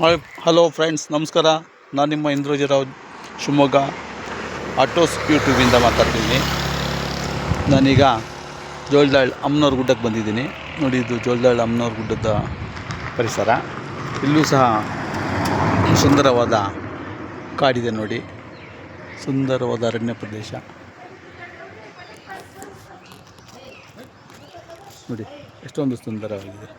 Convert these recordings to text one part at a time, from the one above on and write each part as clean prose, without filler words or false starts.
Hi hello friends, ನಮಸ್ಕಾರ. ನಾನು ನಿಮ್ಮ ಇಂದ್ರಜಿರಾವ್, ಶಿವಮೊಗ್ಗ ಆಟೋಸ್ ಯೂಟ್ಯೂಬಿಂದ ಮಾತಾಡ್ತಿದ್ದೀನಿ. ನಾನೀಗ ಜೋಳದಾಳ್ ಅಮ್ಮನವ್ರ ಗುಡ್ಡಕ್ಕೆ ಬಂದಿದ್ದೀನಿ. ನೋಡಿ, ಇದು ಜೋಳದಾಳ್ ಅಮ್ಮನವ್ರ ಗುಡ್ಡದ ಪರಿಸರ. ಇಲ್ಲೂ ಸಹ ಸುಂದರವಾದ ಕಾಡಿದೆ ನೋಡಿ, ಸುಂದರವಾದ ಅರಣ್ಯ ಪ್ರದೇಶ ನೋಡಿ, ಎಷ್ಟೊಂದು ಸುಂದರವಾಗಿದೆ.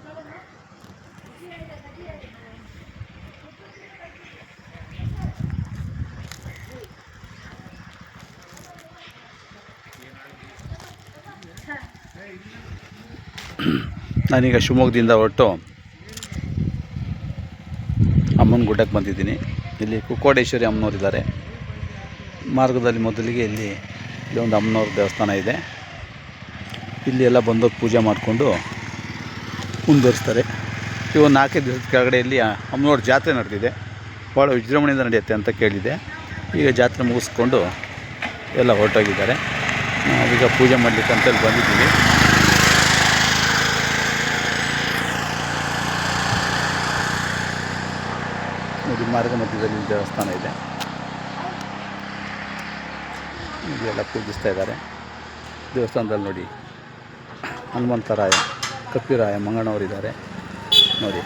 ನಾನೀಗ ಶಿವಮೊಗ್ಗದಿಂದ ಹೊರಟು ಅಮ್ಮನ ಗುಡ್ಡಕ್ಕೆ ಬಂದಿದ್ದೀನಿ. ಇಲ್ಲಿ ಕುಕ್ಕೋಡೇಶ್ವರಿ ಅಮ್ಮನವರಿದ್ದಾರೆ. ಮಾರ್ಗದಲ್ಲಿ ಮೊದಲಿಗೆ ಇಲ್ಲಿ ಒಂದು ಅಮ್ಮನವ್ರ ದೇವಸ್ಥಾನ ಇದೆ. ಇಲ್ಲಿ ಎಲ್ಲ ಬಂದೋಗಿ ಪೂಜೆ ಮಾಡಿಕೊಂಡು ಮುಂದುವರಿಸ್ತಾರೆ. ಇವು 4 ದಿವಸದ ಕೆಳಗಡೆ ಇಲ್ಲಿ ಅಮ್ಮನವ್ರ ಜಾತ್ರೆ ನಡೆದಿದೆ. ಭಾಳ ವಿಜೃಂಭಣೆಯಿಂದ ನಡೆಯುತ್ತೆ ಅಂತ ಕೇಳಿದೆ. ಈಗ ಜಾತ್ರೆ ಮುಗಿಸ್ಕೊಂಡು ಎಲ್ಲ ಹೊರಟೋಗಿದ್ದಾರೆ. ನಾವೀಗ ಪೂಜೆ ಮಾಡಲಿಕ್ಕೆ ಅಂತೇಳಿ ಬಂದಿದ್ದೀವಿ. ನೋಡಿ, ಮಾರ್ಗ ಮಧ್ಯದಲ್ಲಿ ದೇವಸ್ಥಾನ ಇದೆ. ಇಲ್ಲೆಲ್ಲ ಪೂಜಿಸ್ತಾ ಇದ್ದಾರೆ. ದೇವಸ್ಥಾನದಲ್ಲಿ ನೋಡಿ, ಹನುಮಂತರಾಯ, ಕಪ್ಪಿರಾಯ, ಮಂಗನವರಿದ್ದಾರೆ ನೋಡಿ.